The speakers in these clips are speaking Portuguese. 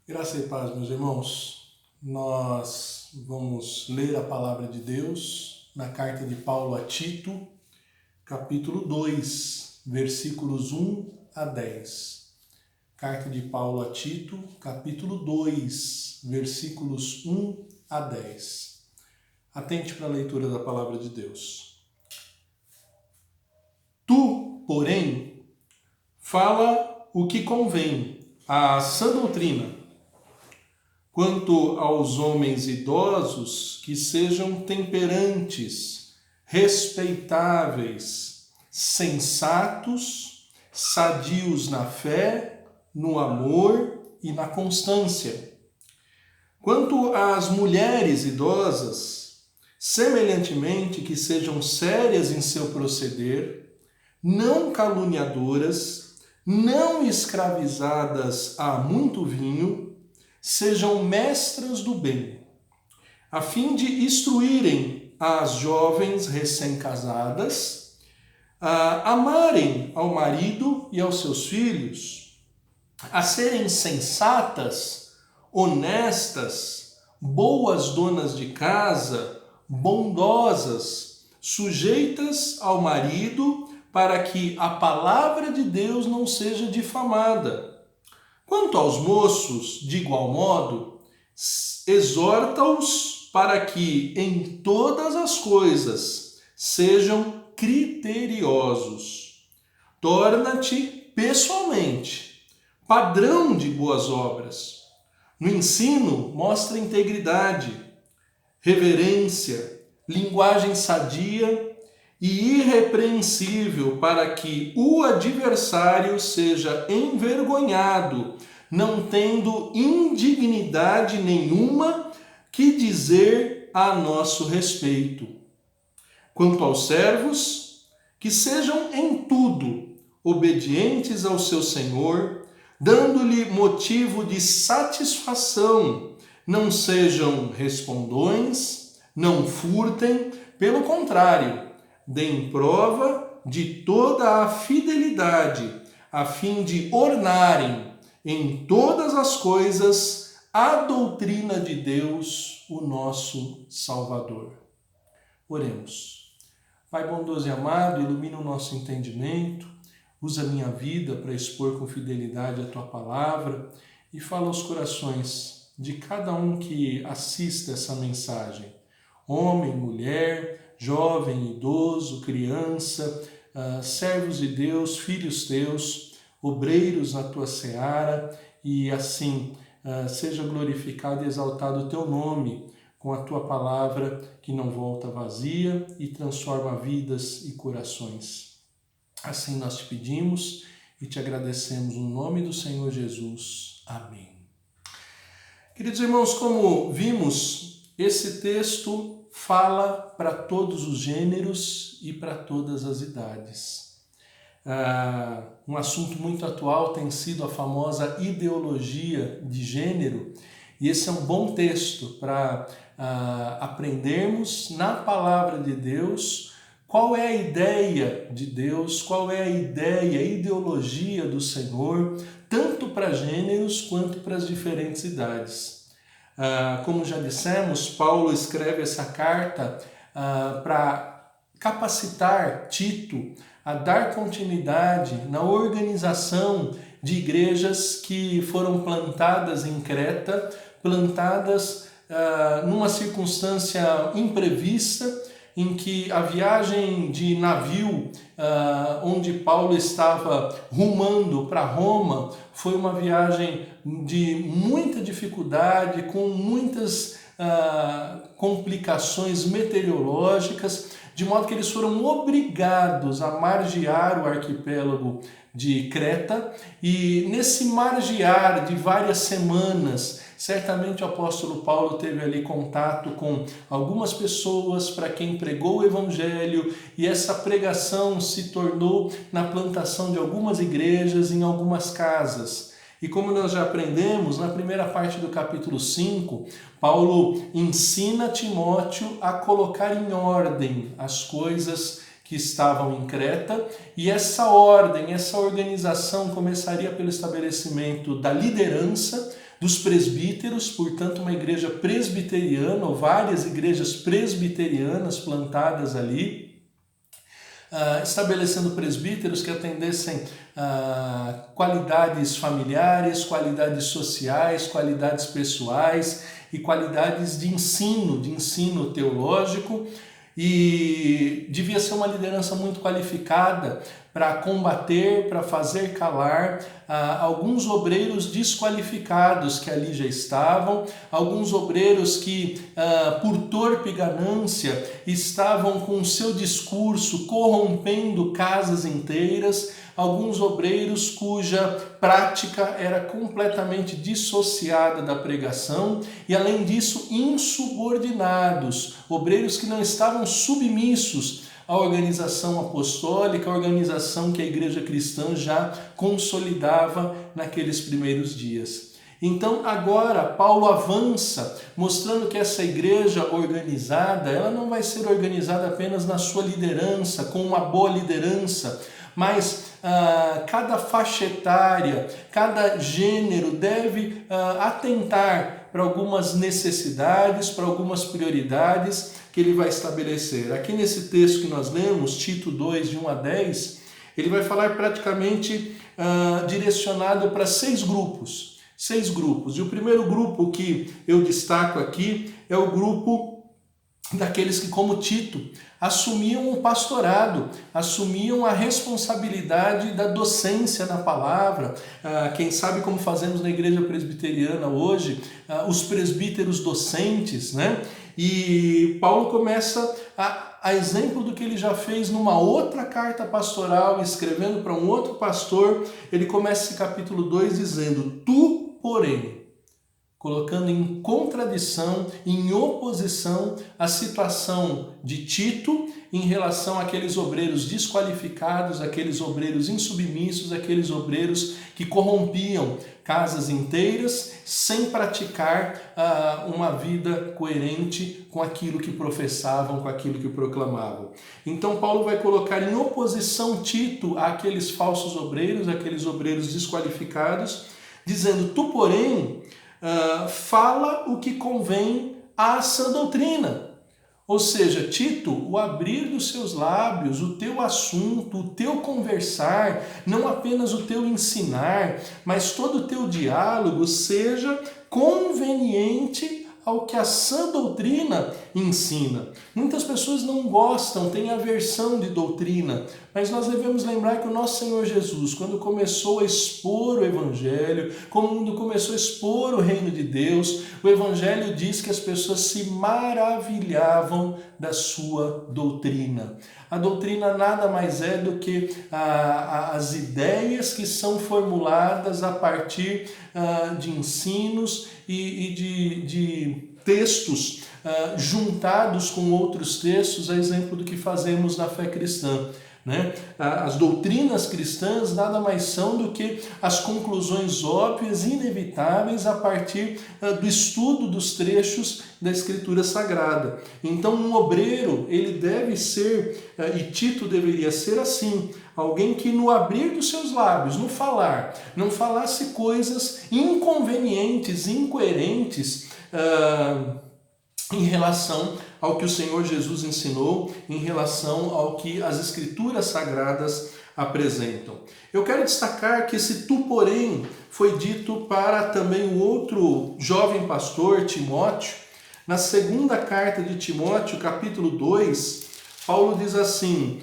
Graça e paz, meus irmãos. Nós vamos ler a palavra de Deus na carta de Paulo a Tito, capítulo 2, versículos 1 a 10. Carta de Paulo a Tito, capítulo 2, versículos 1 a 10. Atente para a leitura da palavra de Deus. Tu, porém, fala o que convém à sã doutrina. Quanto aos homens idosos, que sejam temperantes, respeitáveis, sensatos, sadios na fé, no amor e na constância. Quanto às mulheres idosas, semelhantemente que sejam sérias em seu proceder, não caluniadoras, não escravizadas a muito vinho, sejam mestras do bem, a fim de instruírem as jovens recém-casadas, a amarem ao marido e aos seus filhos, a serem sensatas, honestas, boas donas de casa, bondosas, sujeitas ao marido, para que a palavra de Deus não seja difamada. Quanto aos moços, de igual modo, exorta-os para que em todas as coisas sejam criteriosos. Torna-te pessoalmente padrão de boas obras. No ensino, mostra integridade, reverência, linguagem sadia e irrepreensível, para que o adversário seja envergonhado, não tendo indignidade nenhuma que dizer a nosso respeito. Quanto aos servos, que sejam em tudo obedientes ao seu Senhor, dando-lhe motivo de satisfação, não sejam respondões, não furtem, pelo contrário, deem prova de toda a fidelidade, a fim de ornarem em todas as coisas a doutrina de Deus, o nosso Salvador. Oremos. Pai bondoso e amado, ilumina o nosso entendimento, usa a minha vida para expor com fidelidade a Tua palavra e fala aos corações de cada um que assista essa mensagem. Homem, mulher, jovem, idoso, criança, servos de Deus, filhos teus, obreiros na tua seara, e assim seja glorificado e exaltado o teu nome com a tua palavra que não volta vazia e transforma vidas e corações. Assim nós te pedimos e te agradecemos no nome do Senhor Jesus. Amém. Queridos irmãos, como vimos, esse texto fala para todos os gêneros e para todas as idades. Um assunto muito atual tem sido a famosa ideologia de gênero, e esse é um bom texto para aprendermos na palavra de Deus qual é a ideia de Deus, qual é a ideia, a ideologia do Senhor, tanto para gêneros quanto para as diferentes idades. Como já dissemos, Paulo escreve essa carta para capacitar Tito a dar continuidade na organização de igrejas que foram plantadas em Creta, plantadas numa circunstância imprevista, em que a viagem de navio onde Paulo estava rumando para Roma foi uma viagem de muita dificuldade, com muitas complicações meteorológicas, de modo que eles foram obrigados a margear o arquipélago de Creta, e nesse margear de várias semanas, certamente o apóstolo Paulo teve ali contato com algumas pessoas para quem pregou o evangelho, e essa pregação se tornou na plantação de algumas igrejas, em algumas casas. E como nós já aprendemos, na primeira parte do capítulo 5, Paulo ensina Timóteo a colocar em ordem as coisas que estavam em Creta, e essa ordem, essa organização começaria pelo estabelecimento da liderança, dos presbíteros, portanto uma igreja presbiteriana, ou várias igrejas presbiterianas plantadas ali, estabelecendo presbíteros que atendessem qualidades familiares, qualidades sociais, qualidades pessoais e qualidades de ensino teológico, e devia ser uma liderança muito qualificada para combater, para fazer calar alguns obreiros desqualificados que ali já estavam, alguns obreiros que, por torpe ganância, estavam com o seu discurso corrompendo casas inteiras, alguns obreiros cuja prática era completamente dissociada da pregação e, além disso, insubordinados, obreiros que não estavam submissos à organização apostólica, a organização que a igreja cristã já consolidava naqueles primeiros dias. Então agora Paulo avança, mostrando que essa igreja organizada, ela não vai ser organizada apenas na sua liderança, com uma boa liderança, mas cada faixa etária, cada gênero deve atentar para algumas necessidades, para algumas prioridades que ele vai estabelecer. Aqui nesse texto que nós lemos, Tito 2, de 1 a 10, ele vai falar praticamente direcionado para 6 grupos. 6 grupos. E o primeiro grupo que eu destaco aqui é o grupo daqueles que, como Tito, assumiam o pastorado, assumiam a responsabilidade da docência na palavra. Quem sabe como fazemos na igreja presbiteriana hoje, os presbíteros docentes, né? E Paulo começa a exemplo do que ele já fez numa outra carta pastoral, escrevendo para um outro pastor. Ele começa esse capítulo 2 dizendo: tu, porém, colocando em contradição, em oposição à situação de Tito em relação àqueles obreiros desqualificados, aqueles obreiros insubmissos, aqueles obreiros que corrompiam casas inteiras sem praticar uma vida coerente com aquilo que professavam, com aquilo que proclamavam. Então Paulo vai colocar em oposição Tito àqueles falsos obreiros, aqueles obreiros desqualificados, dizendo: tu, porém, fala o que convém à sã doutrina. Ou seja, Tito, o abrir dos seus lábios, o teu assunto, o teu conversar, não apenas o teu ensinar, mas todo o teu diálogo seja conveniente ao que a sã doutrina ensina. Muitas pessoas não gostam, têm aversão de doutrina, mas nós devemos lembrar que o nosso Senhor Jesus, quando começou a expor o Evangelho, quando começou a expor o reino de Deus, o Evangelho diz que as pessoas se maravilhavam da sua doutrina. A doutrina nada mais é do que as ideias que são formuladas a partir de ensinos e de textos juntados com outros textos, a exemplo do que fazemos na fé cristã. Né? As doutrinas cristãs nada mais são do que as conclusões óbvias e inevitáveis a partir do estudo dos trechos da Escritura Sagrada. Então um obreiro, ele deve ser, e Tito deveria ser assim, alguém que no abrir dos seus lábios, no falar, não falasse coisas inconvenientes, incoerentes, em relação ao que o Senhor Jesus ensinou, em relação ao que as Escrituras Sagradas apresentam. Eu quero destacar que esse tu, porém, foi dito para também o outro jovem pastor, Timóteo. Na segunda carta de Timóteo, capítulo 2, Paulo diz assim: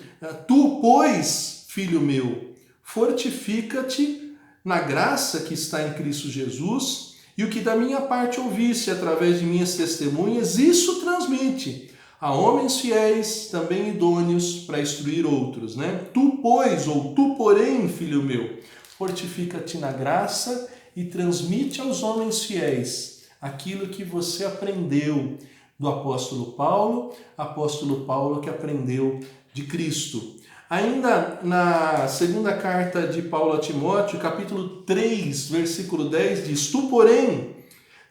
tu, pois, filho meu, fortifica-te na graça que está em Cristo Jesus, e o que da minha parte ouvisse através de minhas testemunhas, isso transmite a homens fiéis, também idôneos para instruir outros, né? Tu, pois, ou tu, porém, filho meu, fortifica-te na graça e transmite aos homens fiéis aquilo que você aprendeu do apóstolo Paulo que aprendeu de Cristo. Ainda na segunda carta de Paulo a Timóteo, capítulo 3, versículo 10, diz: tu, porém,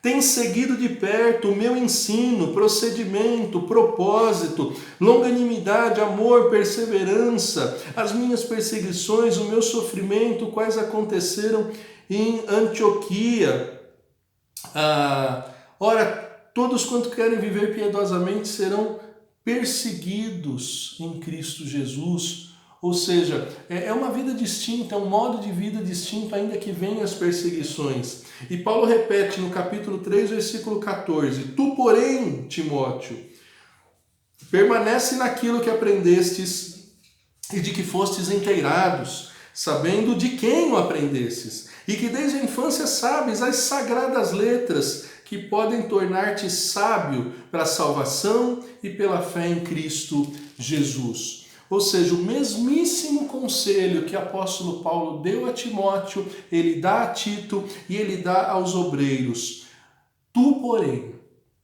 tens seguido de perto o meu ensino, procedimento, propósito, longanimidade, amor, perseverança, as minhas perseguições, o meu sofrimento, quais aconteceram em Antioquia, Ora, todos quanto querem viver piedosamente serão perseguidos em Cristo Jesus. Ou seja, é uma vida distinta, é um modo de vida distinto, ainda que venham as perseguições. E Paulo repete no capítulo 3, versículo 14: Tu, porém, Timóteo, permanece naquilo que aprendestes e de que fostes inteirados, sabendo de quem o aprendestes, e que desde a infância sabes as sagradas letras, que podem tornar-te sábio para a salvação e pela fé em Cristo Jesus. Ou seja, o mesmíssimo conselho que o apóstolo Paulo deu a Timóteo, ele dá a Tito e ele dá aos obreiros. Tu, porém,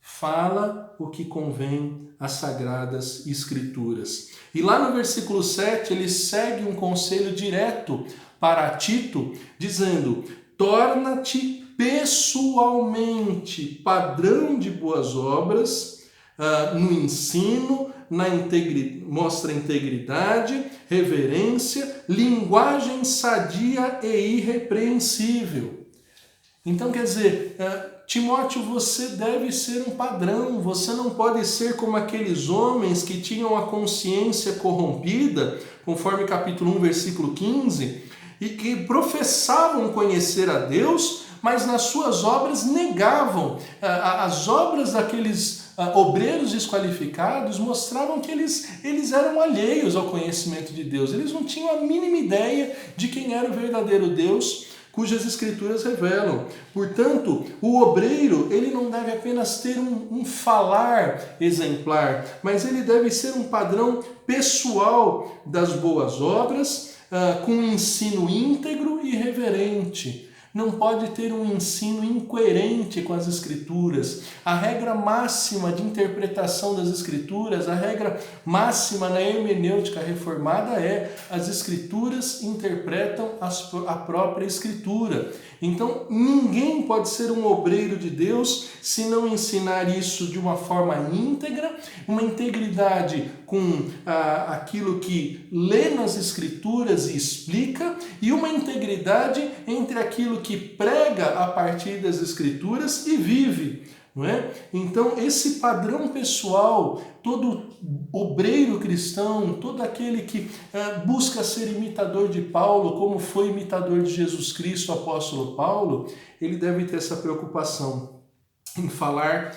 fala o que convém às sagradas escrituras. E lá no versículo 7, ele segue um conselho direto para Tito, dizendo: torna-te pessoalmente padrão de boas obras, no ensino, mostra integridade, reverência, linguagem sadia e irrepreensível. Então, quer dizer, Timóteo, você deve ser um padrão, você não pode ser como aqueles homens que tinham a consciência corrompida, conforme capítulo 1, versículo 15, e que professavam conhecer a Deus, mas nas suas obras negavam. As obras daqueles obreiros desqualificados mostravam que eles eram alheios ao conhecimento de Deus. Eles não tinham a mínima ideia de quem era o verdadeiro Deus, cujas escrituras revelam. Portanto, o obreiro, ele não deve apenas ter um falar exemplar, mas ele deve ser um padrão pessoal das boas obras, com um ensino íntegro e reverente. Não pode ter um ensino incoerente com as Escrituras. A regra máxima de interpretação das Escrituras, a regra máxima na hermenêutica reformada é: as Escrituras interpretam a própria Escritura. Então, ninguém pode ser um obreiro de Deus se não ensinar isso de uma forma íntegra, uma integridade com aquilo que lê nas Escrituras e explica, e uma integridade entre aquilo que prega a partir das Escrituras e vive. Não é? Então, esse padrão pessoal, todo obreiro cristão, todo aquele que busca ser imitador de Paulo, como foi imitador de Jesus Cristo, o apóstolo Paulo, ele deve ter essa preocupação em falar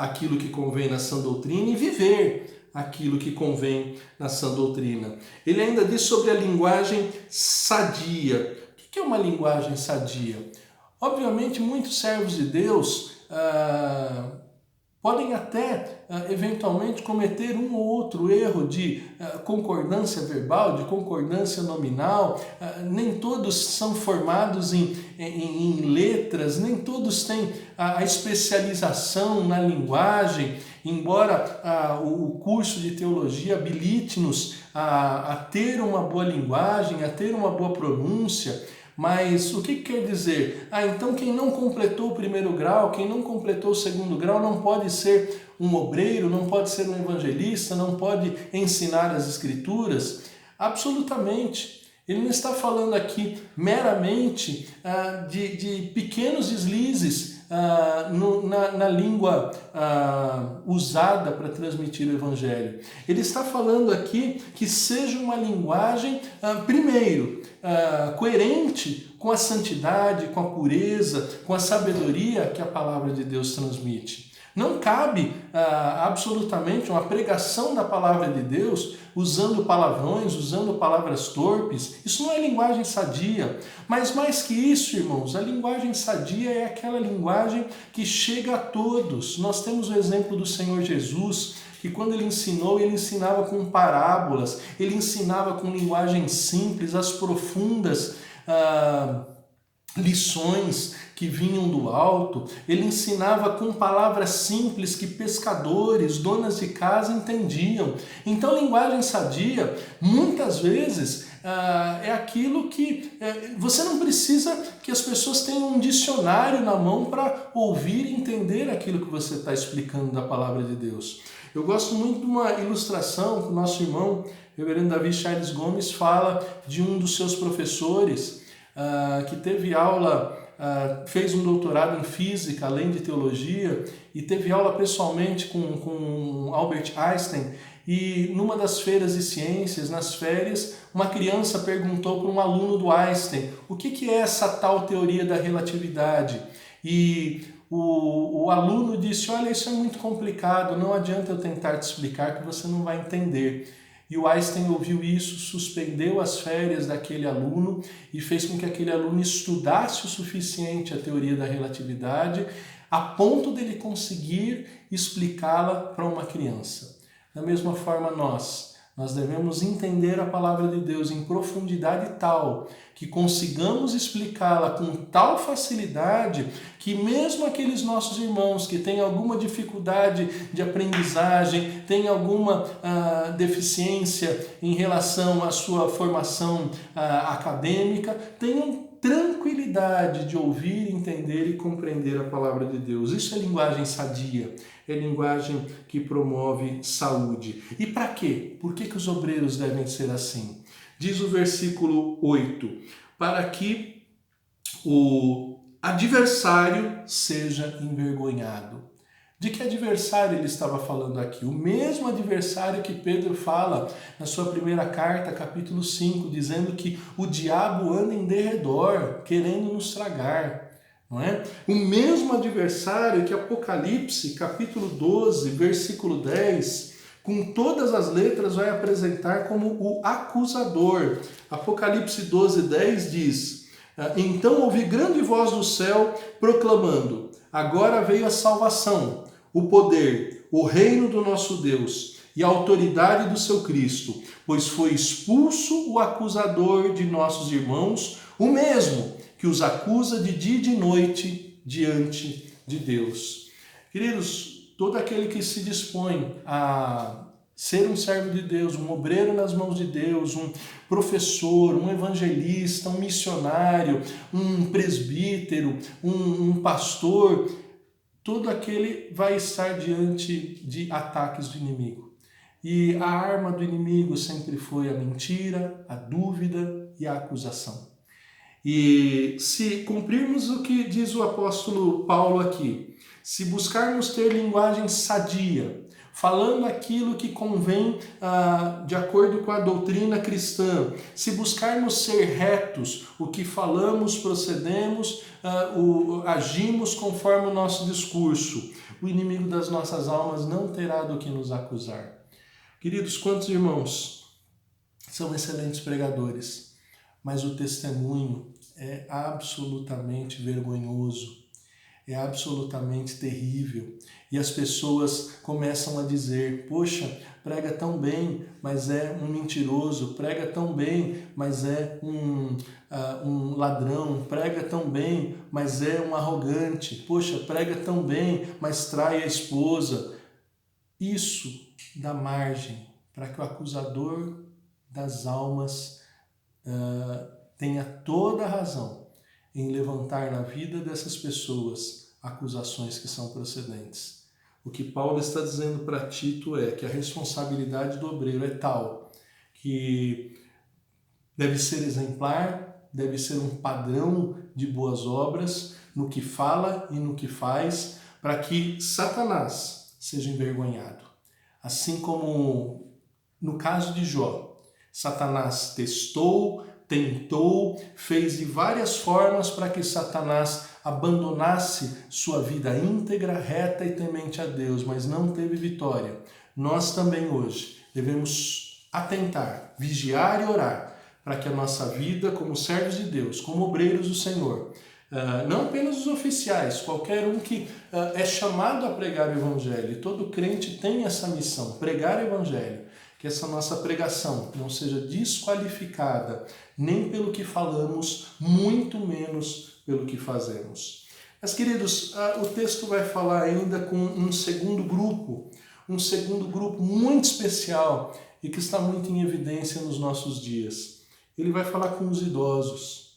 aquilo que convém na sã doutrina e viver aquilo que convém na sã doutrina. Ele ainda diz sobre a linguagem sadia. O que é uma linguagem sadia? Obviamente, muitos servos de Deus podem até eventualmente cometer um ou outro erro de concordância verbal, de concordância nominal. Nem todos são formados em letras, nem todos têm a especialização na linguagem, embora o curso de teologia habilite-nos a ter uma boa linguagem, a ter uma boa pronúncia. Mas o que quer dizer? Então quem não completou o primeiro grau, quem não completou o segundo grau, não pode ser um obreiro, não pode ser um evangelista, não pode ensinar as Escrituras? Absolutamente. Ele não está falando aqui meramente de pequenos deslizes na língua usada para transmitir o Evangelho. Ele está falando aqui que seja uma linguagem, primeiro, coerente com a santidade, com a pureza, com a sabedoria que a palavra de Deus transmite. Não cabe absolutamente uma pregação da palavra de Deus usando palavrões, usando palavras torpes. Isso não é linguagem sadia. Mas mais que isso, irmãos, a linguagem sadia é aquela linguagem que chega a todos. Nós temos o exemplo do Senhor Jesus, que quando ele ensinou, ele ensinava com parábolas, ele ensinava com linguagem simples, as profundas lições que vinham do alto. Ele ensinava com palavras simples que pescadores, donas de casa entendiam. Então, linguagem sadia, muitas vezes, é aquilo que você não precisa que as pessoas tenham um dicionário na mão para ouvir e entender aquilo que você está explicando da palavra de Deus. Eu gosto muito de uma ilustração que o nosso irmão, reverendo Davi Charles Gomes, fala de um dos seus professores que teve aula fez um doutorado em física, além de teologia, e teve aula pessoalmente com Albert Einstein. E numa das feiras de ciências, nas férias, uma criança perguntou para um aluno do Einstein o que é essa tal teoria da relatividade. E o aluno disse: olha, isso é muito complicado, não adianta eu tentar te explicar que você não vai entender. E o Einstein ouviu isso, suspendeu as férias daquele aluno e fez com que aquele aluno estudasse o suficiente a teoria da relatividade a ponto dele conseguir explicá-la para uma criança. Da mesma forma, nós devemos entender a palavra de Deus em profundidade tal que consigamos explicá-la com tal facilidade que mesmo aqueles nossos irmãos que têm alguma dificuldade de aprendizagem, têm alguma deficiência em relação à sua formação acadêmica, tenham tranquilidade de ouvir, entender e compreender a palavra de Deus. Isso é linguagem sadia, é linguagem que promove saúde. E para quê? Por que os obreiros devem ser assim? Diz o versículo 8, para que o adversário seja envergonhado. De que adversário ele estava falando aqui? O mesmo adversário que Pedro fala na sua primeira carta, capítulo 5, dizendo que o diabo anda em derredor, querendo nos tragar. Não é? O mesmo adversário que Apocalipse, capítulo 12, versículo 10, com todas as letras vai apresentar como o acusador. Apocalipse 12, 10 diz: então ouvi grande voz do céu proclamando: agora veio a salvação, o poder, o reino do nosso Deus e a autoridade do seu Cristo, pois foi expulso o acusador de nossos irmãos, o mesmo que os acusa de dia e de noite diante de Deus. Queridos, todo aquele que se dispõe a ser um servo de Deus, um obreiro nas mãos de Deus, um professor, um evangelista, um missionário, um presbítero, um pastor, todo aquele vai estar diante de ataques do inimigo. E a arma do inimigo sempre foi a mentira, a dúvida e a acusação. E se cumprirmos o que diz o apóstolo Paulo aqui, se buscarmos ter linguagem sadia, falando aquilo que convém de acordo com a doutrina cristã, se buscarmos ser retos, o que falamos, procedemos, agimos conforme o nosso discurso, o inimigo das nossas almas não terá do que nos acusar. Queridos, quantos irmãos são excelentes pregadores, mas o testemunho é absolutamente vergonhoso, é absolutamente terrível. E as pessoas começam a dizer: poxa, prega tão bem, mas é um mentiroso, prega tão bem, mas é um ladrão, prega tão bem, mas é um arrogante, poxa, prega tão bem, mas trai a esposa. Isso dá margem para que o acusador das almas tenha toda a razão em levantar na vida dessas pessoas acusações que são procedentes. O que Paulo está dizendo para Tito é que a responsabilidade do obreiro é tal que deve ser exemplar, deve ser um padrão de boas obras no que fala e no que faz, para que Satanás seja envergonhado. Assim como no caso de Jó, Satanás testou, tentou, fez de várias formas para que Satanás abandonasse sua vida íntegra, reta e temente a Deus, mas não teve vitória. Nós também hoje devemos atentar, vigiar e orar para que a nossa vida como servos de Deus, como obreiros do Senhor, não apenas os oficiais, qualquer um que é chamado a pregar o Evangelho, e todo crente tem essa missão, pregar o Evangelho, que essa nossa pregação não seja desqualificada nem pelo que falamos, muito menos pelo que fazemos. Mas, queridos, o texto vai falar ainda com um segundo grupo muito especial e que está muito em evidência nos nossos dias. Ele vai falar com os idosos,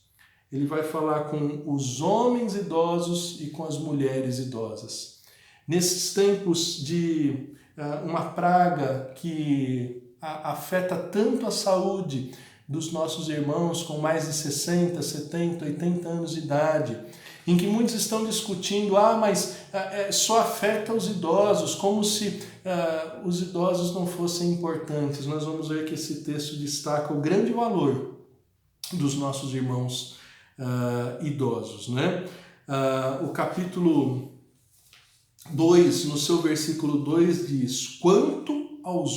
ele vai falar com os homens idosos e com as mulheres idosas. Nesses tempos de uma praga que afeta tanto a saúde dos nossos irmãos com mais de 60, 70, 80 anos de idade, em que muitos estão discutindo, mas só afeta os idosos, como se os idosos não fossem importantes. Nós vamos ver que esse texto destaca o grande valor dos nossos irmãos idosos, né? O capítulo 2, no seu versículo 2, diz: quanto aos